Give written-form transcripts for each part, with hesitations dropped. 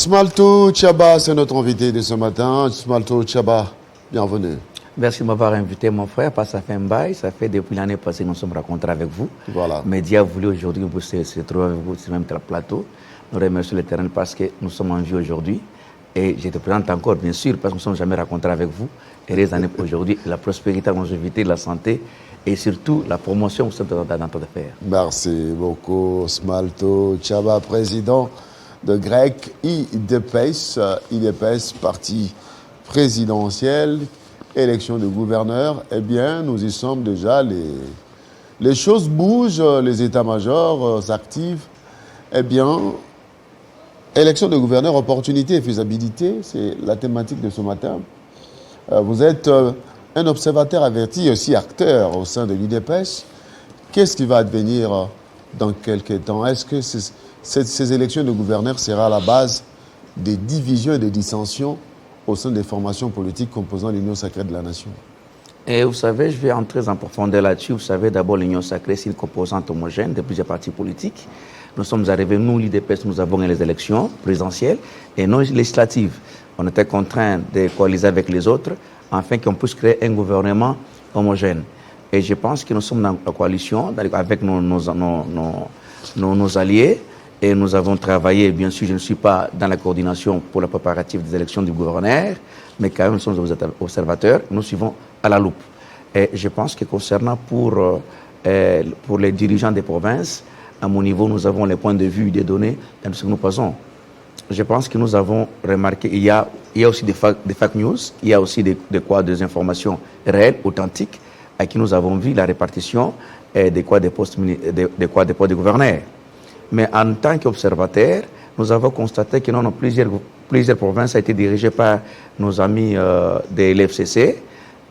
Smalto Tchaba, c'est notre invité de ce matin. Smalto Tchaba, bienvenue. Merci de m'avoir invité, mon frère, parce que ça fait un bail. Ça fait depuis l'année passée que nous sommes rencontrés avec vous. Voilà. Média a voulu aujourd'hui se trouver avec vous sur le même plateau. Nous remercions le terrain parce que nous sommes en vie aujourd'hui. Et je te présente encore, bien sûr, parce que nous ne sommes jamais rencontrés avec vous. Et les années aujourd'hui, la prospérité, la longévité, la santé et surtout la promotion que vous êtes dans notre affaire. Merci beaucoup, Smalto Tchaba, président de GREC IDPS, parti présidentiel, élection de gouverneur. Eh bien, nous y sommes déjà. Les choses bougent, les états-majors s'activent. Eh bien, élection de gouverneur, opportunité et faisabilité, c'est la thématique de ce matin. Vous êtes un observateur averti et aussi acteur au sein de l'UDPS. Qu'est-ce qui va advenir dans quelques temps? Est-ce que ces élections de gouverneurs seront à la base des divisions et des dissensions au sein des formations politiques composant l'Union sacrée de la nation? Et vous savez, je vais entrer en profondeur là-dessus. Vous savez, d'abord, l'Union sacrée, c'est une composante homogène de plusieurs partis politiques. Nous sommes arrivés, nous, l'UDPS, nous avons les élections présidentielles et non législatives. On était contraints de coaliser avec les autres afin qu'on puisse créer un gouvernement homogène. Et je pense que nous sommes dans la coalition avec nos alliés et nous avons travaillé. Bien sûr, je ne suis pas dans la coordination pour la préparative des élections du gouverneur, mais quand même, nous sommes observateurs. Nous suivons à la loupe. Et je pense que concernant pour les dirigeants des provinces, à mon niveau, nous avons les points de vue des données et ce que nous passons. Je pense que nous avons remarqué il y a aussi des fake news, il y a aussi des informations réelles, authentiques, à qui nous avons vu la répartition des postes de gouverneurs. Mais en tant qu'observateurs, nous avons constaté que plusieurs provinces ont été dirigées par nos amis de l'FCC,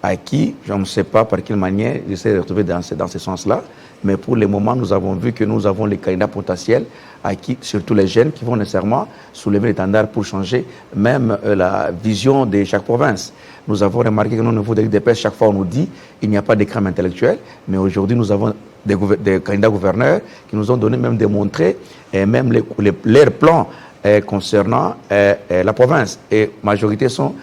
à qui, je ne sais pas par quelle manière, j'essaie de retrouver dans ce sens-là, mais pour le moment, nous avons vu que nous avons les candidats potentiels, à qui, surtout les jeunes, qui vont nécessairement soulever l'étendard pour changer même la vision de chaque province. Nous avons remarqué que au niveau de l'UDPS, chaque fois on nous dit qu'il n'y a pas de crème intellectuelle, mais aujourd'hui nous avons des candidats gouverneurs qui nous ont donné même démontré même leurs plans concernant la province. Et la majorité sont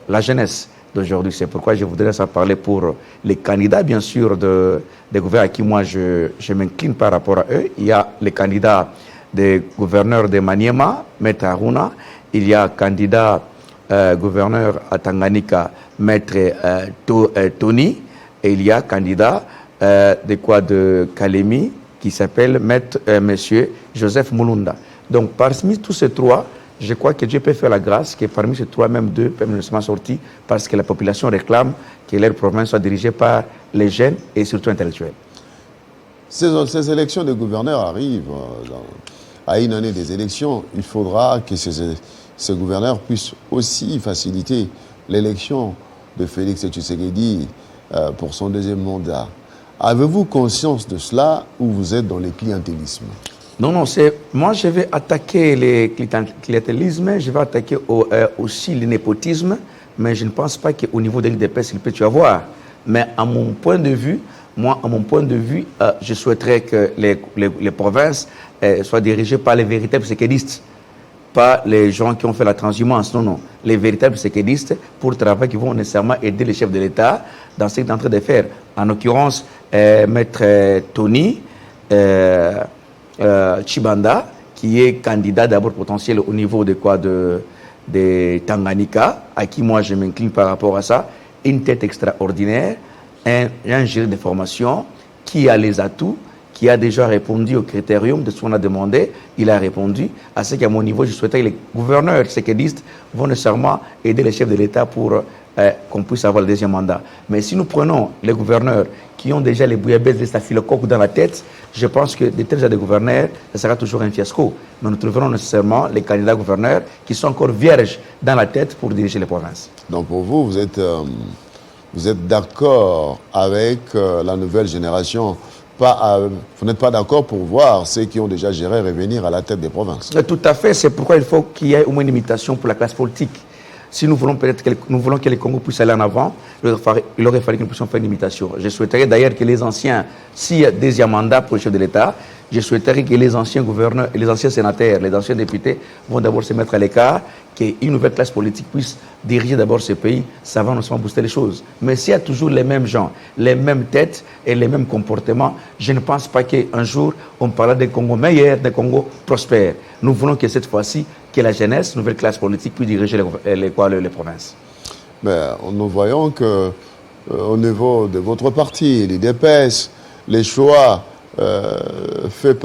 la jeunesse d'aujourd'hui. C'est pourquoi je voudrais ça parler pour les candidats, bien sûr, des gouverneurs à qui moi je m'incline par rapport à eux. Il y a les candidats des gouverneurs de Maniema, Maître Aruna. Il y a candidat gouverneur à Tanganyika, Maître Tony. Et il y a candidat de Kalemi qui s'appelle Monsieur Joseph Mulunda. Donc parmi tous ces trois, je crois que Dieu peut faire la grâce que parmi ces trois, même deux peuvent nécessairement sortir parce que la population réclame que leur province soit dirigée par les jeunes et surtout intellectuels. Ces élections de gouverneurs arrivent à une année des élections. Il faudra que ces gouverneurs puissent aussi faciliter l'élection de Félix Tshisekedi pour son deuxième mandat. Avez-vous conscience de cela ou vous êtes dans le clientélisme? Non, moi je vais attaquer le clientélisme, je vais attaquer aussi le népotisme, mais je ne pense pas qu'au niveau de l'UDPS, il peut y avoir. Mais à mon point de vue, je souhaiterais que les provinces soient dirigées par les véritables séquedistes, pas les gens qui ont fait la transhumance, non. Les véritables séquedistes pour travailler qui vont nécessairement aider les chefs de l'État dans ce qu'ils sont en train de faire. En l'occurrence, Maître Tony, Chibanda, qui est candidat d'abord potentiel au niveau de Tanganyika, à qui moi je m'incline par rapport à ça, une tête extraordinaire, un géré de formation qui a les atouts, qui a déjà répondu au critérium de ce qu'on a demandé. Il a répondu à ce qu'à mon niveau, je souhaitais que les gouverneurs séquedistes vont nécessairement aider les chefs de l'État pour qu'on puisse avoir le deuxième mandat. Mais si nous prenons les gouverneurs qui ont déjà les bouillabaisse des staphylocoques dans la tête, je pense que de tels gouverneurs, ça sera toujours un fiasco. Mais nous trouverons nécessairement les candidats gouverneurs qui sont encore vierges dans la tête pour diriger les provinces. Donc pour vous, vous êtes d'accord avec la nouvelle génération. Vous n'êtes pas d'accord pour voir ceux qui ont déjà géré revenir à la tête des provinces? Tout à fait. C'est pourquoi il faut qu'il y ait au moins une imitation pour la classe politique. Si nous voulons que les Congos puissent aller en avant, il aurait fallu que nous puissions faire une imitation. Je souhaiterais d'ailleurs que les anciens, s'il y a deuxième mandat pour le chef de l'État, je souhaiterais que les anciens gouverneurs, les anciens sénateurs, les anciens députés vont d'abord se mettre à l'écart, qu'une nouvelle classe politique puisse diriger d'abord ce pays, ça va non seulement booster les choses. Mais s'il y a toujours les mêmes gens, les mêmes têtes et les mêmes comportements, je ne pense pas qu'un jour on parlera d'un Congo meilleur, d'un Congo prospère. Nous voulons que cette fois-ci, que la jeunesse, nouvelle classe politique, puisse diriger les provinces. Mais nous voyons que au niveau de votre parti, l'UDPS, les choix faits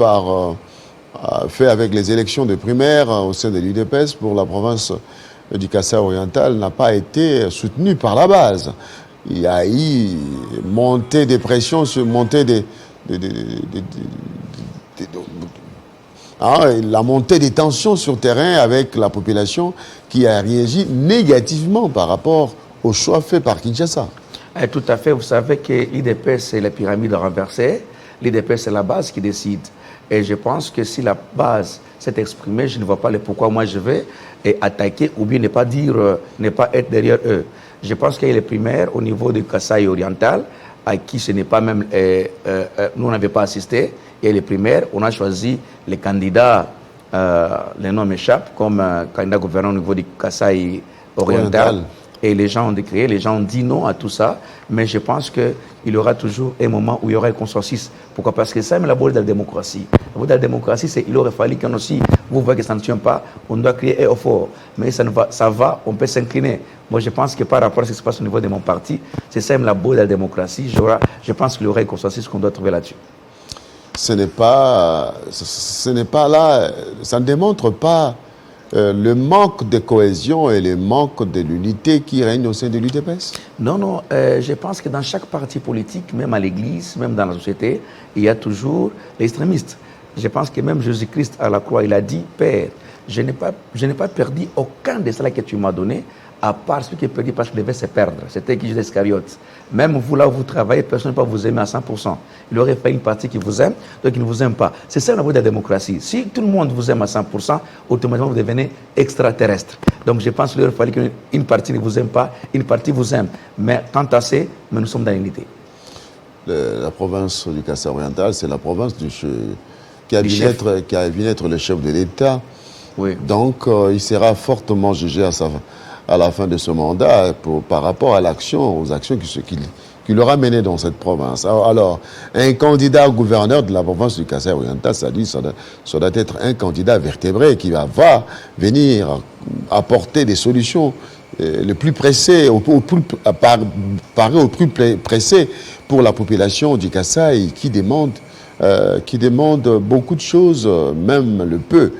avec les élections de primaire au sein de l'UDPS pour la province du Kasaï oriental n'a pas été soutenu par la base. Il y a eu montée des pressions, la montée des tensions sur terrain avec la population qui a réagi négativement par rapport aux choix faits par Kinshasa. Tout à fait. Vous savez que l'IDPS, c'est la pyramide renversée. L'IDPS, c'est la base qui décide. Et je pense que si la base s'est exprimée, je ne vois pas le pourquoi moi je vais attaquer ou bien ne pas être derrière eux. Je pense qu'il y a les primaires au niveau du Kasaï oriental, à qui ce n'est pas même... nous n'avons pas assisté. Et les primaires, on a choisi les candidats, les noms m'échappent, comme candidat gouverneur au niveau du Kasaï oriental. Et les gens ont décrié, les gens ont dit non à tout ça. Mais je pense qu'il y aura toujours un moment où il y aura un consensus. Pourquoi? Parce que ça, c'est la boule de la démocratie. La boule de la démocratie, c'est qu'il aurait fallu qu'on aussi, vous voyez que ça ne tient pas, on doit crier au fort. Mais ça va, on peut s'incliner. Moi, je pense que par rapport à ce qui se passe au niveau de mon parti, c'est ça, la boule de la démocratie. Je pense qu'il y aura un consensus qu'on doit trouver là-dessus. Ce n'est pas là, ça ne démontre pas le manque de cohésion et le manque de l'unité qui règne au sein de l'UDPS? Non, je pense que dans chaque parti politique, même à l'église, même dans la société, il y a toujours les extrémistes. Je pense que même Jésus-Christ à la croix, il a dit, Père, je n'ai pas perdu aucun de cela que tu m'as donné, à part ce qui est perdu parce qu'il devait se perdre. C'était Judas Iscariote. Même vous, là où vous travaillez, personne ne peut vous aimer à 100%. Il aurait fait une partie qui vous aime, donc il ne vous aime pas. C'est ça la voie de la démocratie. Si tout le monde vous aime à 100%, automatiquement vous devenez extraterrestre. Donc je pense qu'il aurait fallu qu'une partie ne vous aime pas, une partie vous aime. Mais tant assez, mais nous sommes dans l'unité. La province du Kasaï oriental, c'est la province qui a vu naître le chef de l'État. Oui. Donc il sera fortement jugé à la fin de ce mandat par rapport aux actions qu'il aura menées dans cette province. Alors, un candidat gouverneur de la province du Kasaï oriental, ça doit être un candidat vertébré qui va venir apporter des solutions le plus pressées, au plus pressé pour la population du Kasaï qui demande beaucoup de choses, même le peu.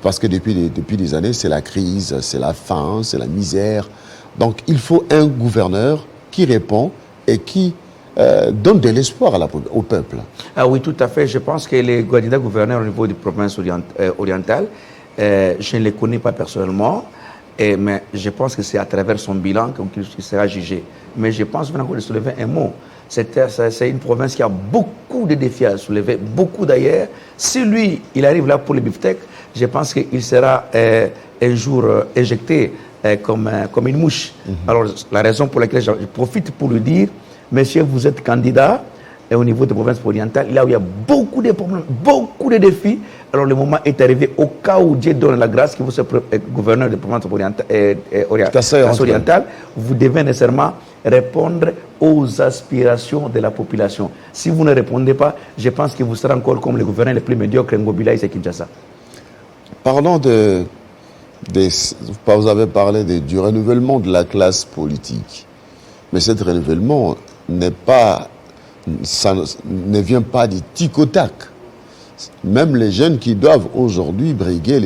Parce que depuis des années, c'est la crise, c'est la faim, c'est la misère. Donc, il faut un gouverneur qui répond et qui donne de l'espoir au peuple. Ah oui, tout à fait. Je pense que les candidats gouverneurs au niveau des provinces orientales, je ne les connais pas personnellement, mais je pense que c'est à travers son bilan qu'il sera jugé. Mais je pense vraiment de soulever un mot. C'est une province qui a beaucoup de défis à soulever, beaucoup d'ailleurs. Si lui, il arrive là pour le beefsteak, je pense qu'il sera un jour éjecté comme une mouche. Alors, la raison pour laquelle je profite pour lui dire, monsieur, vous êtes candidat au niveau des provinces orientales, là où il y a beaucoup de problèmes, beaucoup de défis. Alors, le moment est arrivé, au cas où Dieu donne la grâce, que vous soyez gouverneur des provinces orientales, vous devez nécessairement répondre aux aspirations de la population. Si vous ne répondez pas, je pense que vous serez encore comme le gouverneur le plus médiocre Ngobila et Kinshasa. Parlons vous avez parlé du renouvellement de la classe politique. Mais ce renouvellement ne vient pas du tic au tac. Même les jeunes qui doivent aujourd'hui briguer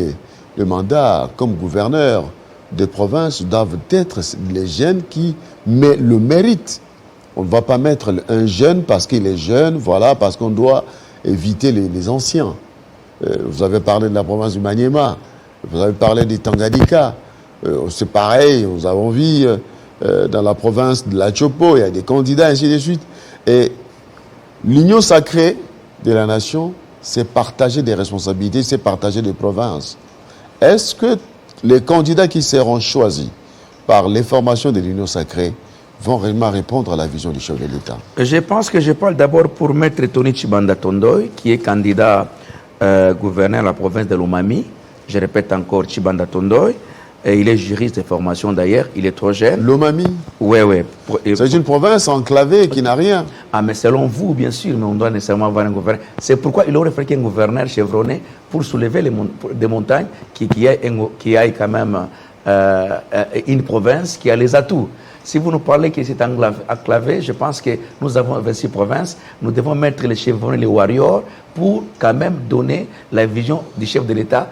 le mandat comme gouverneur de province doivent être les jeunes qui le méritent. On ne va pas mettre un jeune parce qu'il est jeune, voilà, parce qu'on doit éviter les anciens. Vous avez parlé de la province du Maniema, vous avez parlé du Tanganyika. C'est pareil, nous avons vu dans la province de la Chopo, il y a des candidats, ainsi de suite. Et l'union sacrée de la nation, c'est partager des responsabilités, c'est partager des provinces. Est-ce que les candidats qui seront choisis par les formations de l'union sacrée vont réellement répondre à la vision du chef de l'État? Je pense que je parle d'abord pour Maître Tony Chibanda Tondoy, qui est candidat gouverneur de la province de Lomami. Je répète encore, Tshibanda Tondoy. Et il est juriste de formation d'ailleurs, il est trop jeune. Lomami? Oui, oui. C'est une province enclavée qui n'a rien. Ah, mais selon vous, bien sûr, mais on doit nécessairement avoir un gouverneur. C'est pourquoi il aurait fallu qu'un gouverneur chevronné pour soulever des montagnes qui aille quand même une province qui a les atouts. Si vous nous parlez que c'est enclavé, je pense que nous avons 26 provinces. Nous devons mettre les chevronnés, les warriors, pour quand même donner la vision du chef de l'État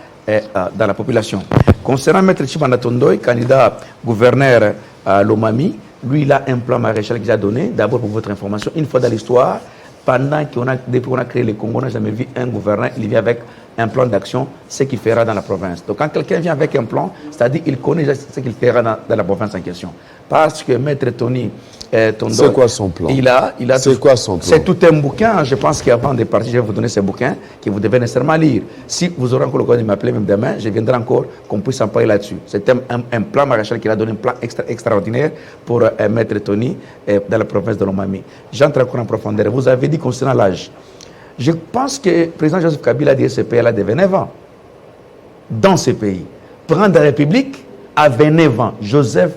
dans la population. Concernant Maître Tshibanda Tondoy, candidat gouverneur à Lomami, lui, il a un plan maréchal qu'il a donné. D'abord, pour votre information, une fois dans l'histoire, depuis qu'on a créé le Congo, on n'a jamais vu un gouverneur, il vient avec un plan d'action, ce qu'il fera dans la province. Donc, quand quelqu'un vient avec un plan, c'est-à-dire qu'il connaît ce qu'il fera dans la province en question. Parce que Maître Tony Tondoy... C'est quoi son plan? C'est quoi son plan? C'est tout un bouquin. Je pense qu'avant de partir, je vais vous donner ce bouquin que vous devez nécessairement lire. Si vous aurez encore l'occasion de m'appeler, même demain, je viendrai encore qu'on puisse en parler là-dessus. C'est un plan maréchal qu'il a donné, un plan extraordinaire pour Maître Tony dans la province de Lomami. J'entre encore en profondeur. Vous avez dit concernant l'âge. Je pense que le président Joseph Kabila a dit que ce pays-là de 29 ans. Dans ce pays. Président de la République à 29 ans. Joseph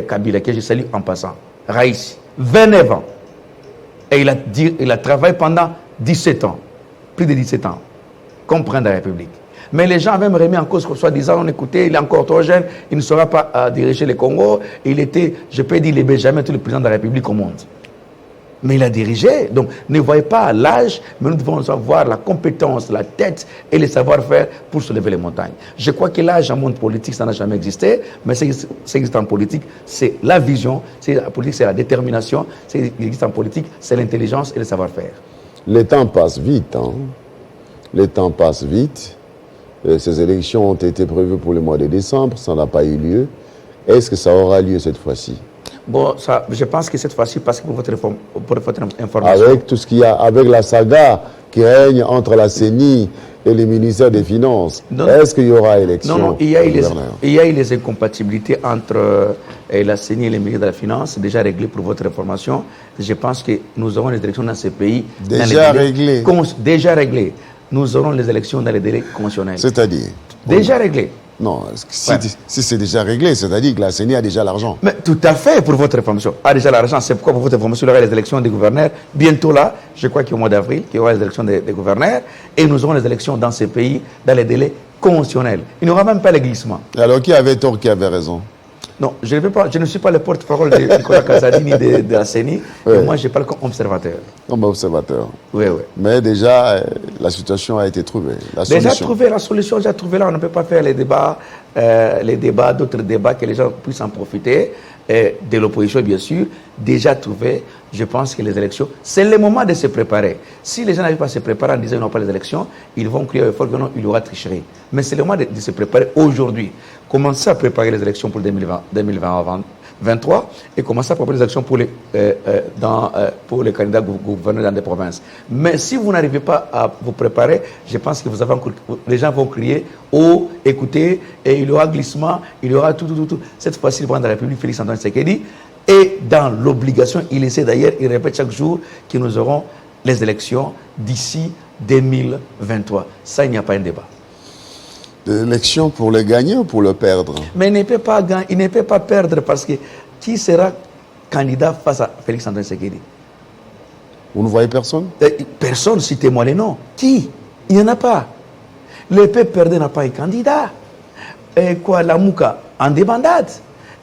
Kabila, que je salue en passant. Raïs, 29 ans. Et il a travaillé pendant 17 ans. Plus de 17 ans. Comme président de la République. Mais les gens avaient remis en cause, soi-disant, on écoutait, il est encore trop jeune, il ne saura pas diriger le Congo. Il était, je peux dire, le Benjamin, tout le président de la République au monde. Mais il a dirigé. Donc, ne voyez pas l'âge, mais nous devons avoir la compétence, la tête et le savoir-faire pour soulever les montagnes. Je crois que l'âge en monde politique, ça n'a jamais existé, mais ce qui existe en politique, c'est la vision, la politique, c'est la détermination, ce qui existe en politique, c'est l'intelligence et le savoir-faire. Le temps passe vite. Hein? Le temps passe vite. Ces élections ont été prévues pour le mois de décembre, ça n'a pas eu lieu. Est-ce que ça aura lieu cette fois-ci? Bon, je pense que cette fois-ci, parce que pour votre information... Avec tout ce qu'il y a, avec la saga qui règne entre la CENI et le ministère des Finances, est-ce qu'il y aura élection? Non, il y a eu les incompatibilités entre la CENI et le ministère de la Finance, déjà réglées pour votre information. Je pense que nous aurons les élections dans ce pays... Déjà réglées? Déjà réglées. Nous aurons les élections dans les délais conventionnels. C'est-à-dire? Déjà réglées. Non, si c'est déjà réglé, c'est-à-dire que la CENI a déjà l'argent. Mais tout à fait, pour votre information. A déjà l'argent, c'est pourquoi pour votre information, il y aura les élections des gouverneurs. Bientôt là, je crois qu'au mois d'avril, il y aura les élections des gouverneurs. Et nous aurons les élections dans ces pays, dans les délais conventionnels. Il n'y aura même pas les glissements. Alors qui avait tort, qui avait raison? Non, je ne suis pas le porte-parole de Nicolas Kazadi ni de la CENI. Oui. Et moi, je parle comme observateur. Comme observateur. Oui, oui. Mais déjà, la situation a été trouvée. La solution, déjà trouvée là. On ne peut pas faire les débats, d'autres débats, que les gens puissent en profiter. De l'opposition, bien sûr. Déjà trouvé, je pense que les élections, c'est le moment de se préparer. Si les gens n'arrivent pas à se préparer en disant qu'ils n'ont pas les élections, ils vont crier fort que non, il y aura tricherie. Mais c'est le moment de se préparer aujourd'hui. Commencez à préparer les élections pour 2023 et commencez à préparer les élections pour les candidats gouverneurs dans des provinces. Mais si vous n'arrivez pas à vous préparer, je pense que les gens vont crier oh, écoutez, et il y aura glissement, il y aura tout. Cette fois-ci, le président de la République, Félix Antoine Tshisekedi, et dans l'obligation, il essaie d'ailleurs, il répète chaque jour que nous aurons les élections d'ici 2023. Ça, il n'y a pas un débat. L'élection pour le gagner ou pour le perdre? Mais il ne peut pas perdre parce que qui sera candidat face à Félix Antoine Tshisekedi? Vous ne voyez personne? Personne, citez-moi les noms. Qui? Il n'y en a pas. Le peuple perdant n'a pas un candidat. Et quoi, la Mouka en débandade.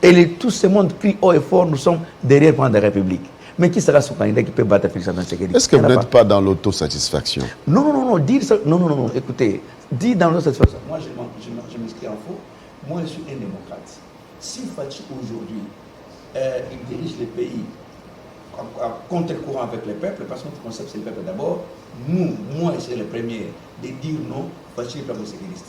Et tout ce monde crie haut et fort, nous sommes derrière le président de la République. Mais qui sera son candidat qui peut battre Félix Antoine Tshisekedi? Est-ce que vous n'êtes pas dans l'autosatisfaction? Non, dire ça. Non, écoutez, dire dans l'autosatisfaction. Moi, je m'inscris en faux. Moi, je suis un démocrate. Si Fachi aujourd'hui, il dirige le pays à contre-courant avec le peuple, parce que notre concept c'est le peuple d'abord, moi, je serai le premier de dire non, Fachi est le peuple sécuriste.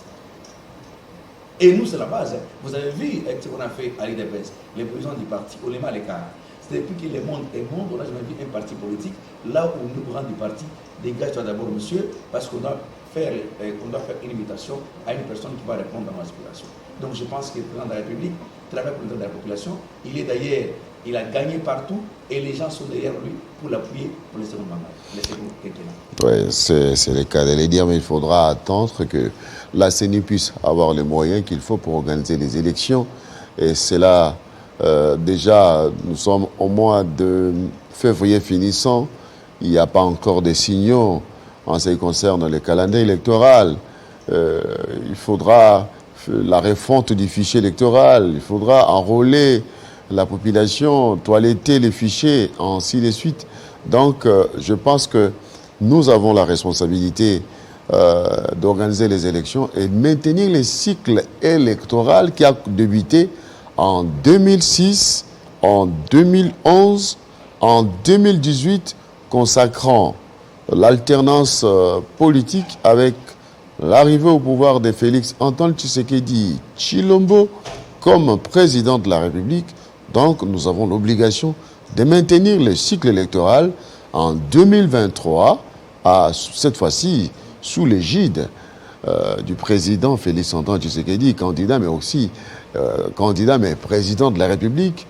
Et nous, c'est la base. Hein. Vous avez vu ce qu'on a fait à l'IDPS, les présidents du parti, au Lema l'écart. C'est depuis que le monde est monde, on n'a jamais vu un parti politique, là où nous grands du parti, dégage-toi d'abord, monsieur, parce qu'on doit faire une invitation à une personne qui va répondre à nos aspirations. Donc je pense que le président de la République travaille pour l'intérêt de la population. Il est d'ailleurs Il a gagné partout et les gens sont derrière lui pour l'appuyer pour le second mandat, le second quinquennat. Oui, c'est le cas de le dire, mais il faudra attendre que la CENI puisse avoir les moyens qu'il faut pour organiser les élections. Et c'est là, déjà, nous sommes au mois de février finissant. Il n'y a pas encore de signaux en ce qui concerne le calendrier électoral. Il faudra la refonte du fichier électoral, il faudra enrôler la population, toiletter les fichiers, ainsi de suite. Donc, je pense que nous avons la responsabilité d'organiser les élections et de maintenir le cycle électoral qui a débuté en 2006, en 2011, en 2018, consacrant l'alternance politique avec l'arrivée au pouvoir de Félix Antoine Tshisekedi Tshilombo comme président de la République. Donc, nous avons l'obligation de maintenir le cycle électoral en 2023, cette fois-ci sous l'égide du président Félix Antoine Tshisekedi, candidat mais aussi candidat mais président de la République,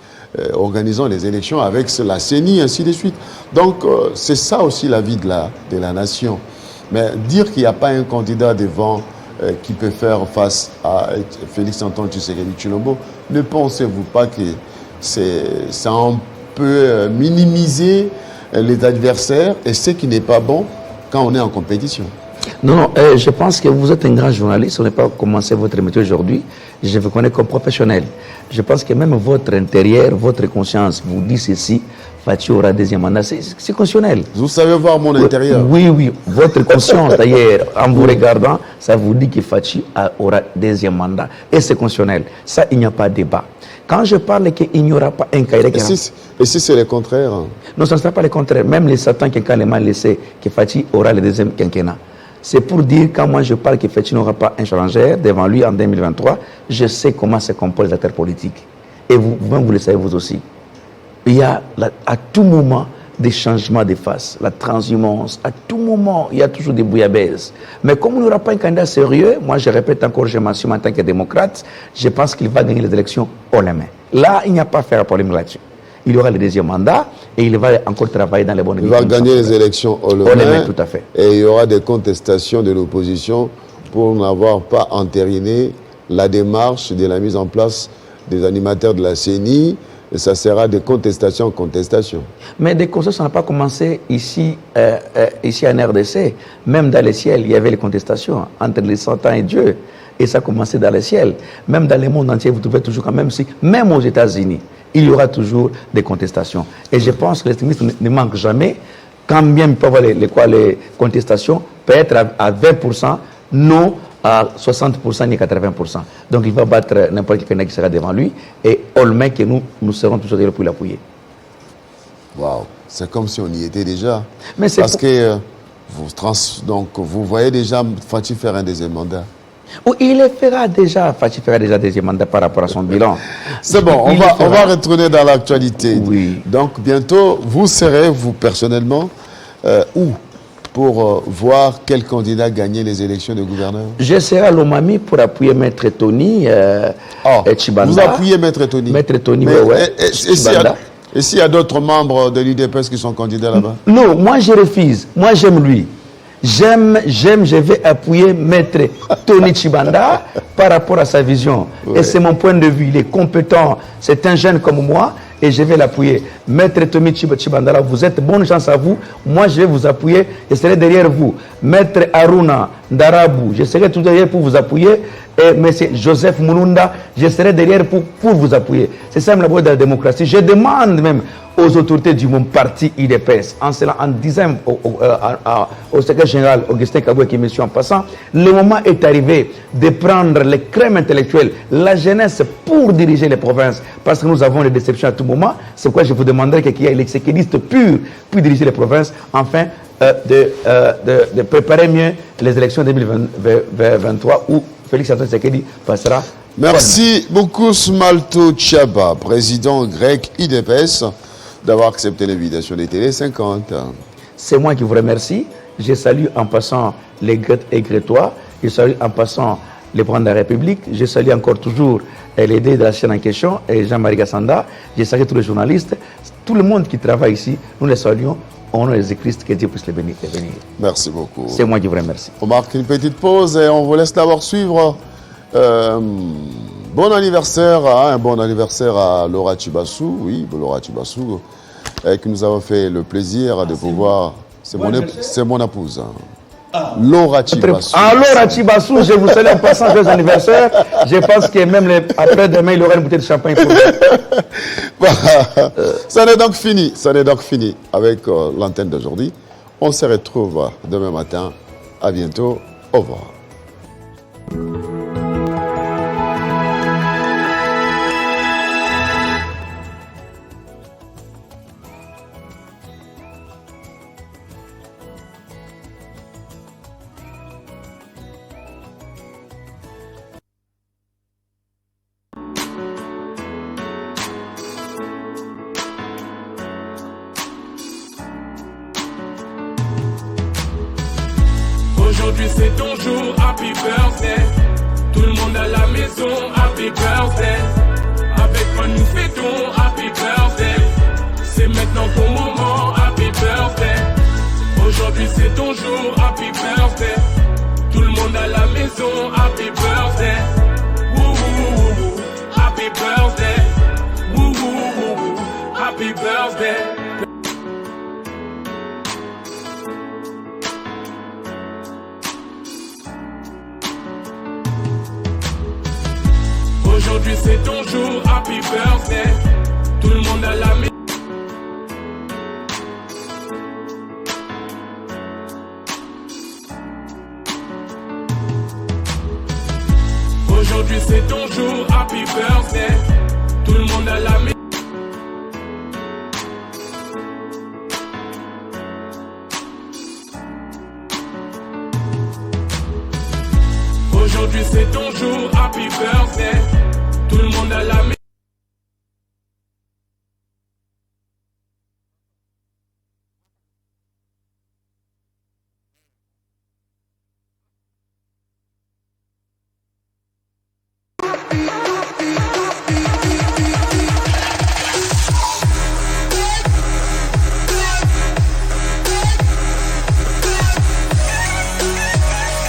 organisant les élections avec la CENI, ainsi de suite. Donc, c'est ça aussi la vie de la nation. Mais dire qu'il n'y a pas un candidat devant qui peut faire face à Félix Antoine Tshisekedi Tshilombo, ne pensez-vous pas que ça un peu minimiser les adversaires et ce qui n'est pas bon quand on est en compétition? Non, je pense que vous êtes un grand journaliste, on n'a pas commencé votre métier aujourd'hui, je vous connais comme professionnel. Je pense que même votre intérieur, votre conscience vous dit ceci, Fachi aura deuxième mandat, c'est constitutionnel. Vous savez voir mon intérieur? Oui, votre conscience d'ailleurs, en vous regardant, ça vous dit que Fachi aura deuxième mandat, et c'est constitutionnel. Ça, il n'y a pas de débat. Quand je parle qu'il n'y aura pas un cahier... Et si c'est le contraire? Non, ça ne sera pas le contraire. Même les Satan qui ont laissé que Fachi aura le deuxième quinquennat. C'est pour dire, quand moi je parle que Fachi n'aura pas un challenger devant lui en 2023, je sais comment se composent les acteurs politiques. Et vous le savez vous aussi. Il y a à tout moment des changements de face, la transhumance, à tout moment, il y a toujours des bouillabaisse. Mais comme il n'y aura pas un candidat sérieux, moi je répète encore, je m'assume en tant que démocrate, je pense qu'il va gagner les élections haut la main. Là, il n'y a pas à faire problème là-dessus. Il y aura le deuxième mandat et il va encore travailler dans les bonnes conditions. Il va gagner les élections au la main, tout à fait. Et il y aura des contestations de l'opposition pour n'avoir pas entériné la démarche de la mise en place des animateurs de la CENI. Et ça sera de contestation en contestation. Mais des contestations n'ont pas commencé ici en RDC. Même dans le ciel, il y avait les contestations entre les Satan et Dieu. Et ça a commencé dans le ciel. Même dans le monde entier, vous trouvez toujours quand même, même aux États-Unis, il y aura toujours des contestations. Et je pense que l'extrémisme ne manque jamais. Quand bien il peut avoir les contestations, peut-être à 20%, non à 60% ni 80%. Donc il va battre n'importe qui sera devant lui. Et Olmec et nous serons toujours là pour l'appuyer. Waouh, c'est comme si on y était déjà. Mais parce que vous voyez déjà Fachi faire un deuxième mandat. Il fera déjà, Fachi fera déjà deuxième mandat par rapport à son bilan. C'est bon, on va retourner dans l'actualité. Oui. Donc bientôt, vous serez, vous personnellement, où pour voir quel candidat gagner les élections de gouverneur? Je serai à Lomami pour appuyer Maître Tony Tshibanda. Vous appuyez Maître Tony? Maître Tony, et s'il y a d'autres membres de l'UDPS qui sont candidats là-bas? Non, moi je refuse. Moi j'aime lui. Je vais appuyer Maître Tony Tshibanda par rapport à sa vision. Ouais. Et c'est mon point de vue. Il est compétent. C'est un jeune comme moi. Et je vais l'appuyer. Maître Tony Tshibanda, vous êtes bonne chance à vous. Moi, je vais vous appuyer. Je serai derrière vous. Maître Aruna Darabou, je serai tout derrière pour vous appuyer. Et M. Joseph Mulunda, je serai derrière pour vous appuyer. C'est ça la voie de la démocratie. Je demande même aux autorités du mon parti IDPS, en disant au secrétaire général Augustin Kaboué qui me suit en passant, le moment est arrivé de prendre les crèmes intellectuelles, la jeunesse pour diriger les provinces, parce que nous avons des déceptions à tout moment. C'est pourquoi je vous demanderai qu'il y ait les séquedistes purs pour diriger les provinces, afin de préparer mieux les élections 2023 où Félix Antoine Tshisekedi passera. Merci beaucoup Smalto Tchaba, président grec IDPS, d'avoir accepté l'invitation des Télé 50. C'est moi qui vous remercie. Je salue en passant les Grecs et Grétois. Je salue en passant le président de la République. Je salue encore toujours l'aider de la chaîne en question, Jean-Marie Gassanda. Je salue tous les journalistes, tout le monde qui travaille ici. Nous les saluons. Au nom de Jésus-Christ, que Dieu puisse les bénir. Merci beaucoup. C'est moi qui vous remercie. On marque une petite pause et on vous laisse d'abord suivre. Bon anniversaire, un bon anniversaire à Laura Chibassou. Oui, Laura Chibassou, que nous avons fait le plaisir de pouvoir. C'est mon épouse. Laura Chibassou. Ah, Laura Chibassou, je vous salue en passant joyeux anniversaire. Je pense que même après-demain, il aura une bouteille de champagne pour vous. Ça n'est donc fini. Ça n'est donc fini avec l'antenne d'aujourd'hui. On se retrouve demain matin. À bientôt. Au revoir. Aujourd'hui c'est ton jour, happy birthday. Tout le monde à la maison, happy birthday. Avec moi nous fêtons, happy birthday. C'est maintenant ton moment, happy birthday. Aujourd'hui c'est ton jour, happy birthday. Tout le monde à la maison, happy birthday. Woo woo woo woo, happy birthday. Woo woo woo woo, happy birthday. Aujourd'hui c'est ton jour, happy birthday. Tout le monde à la maison. Aujourd'hui c'est ton jour, happy birthday. Tout le monde à la maison. Aujourd'hui c'est ton jour, happy birthday.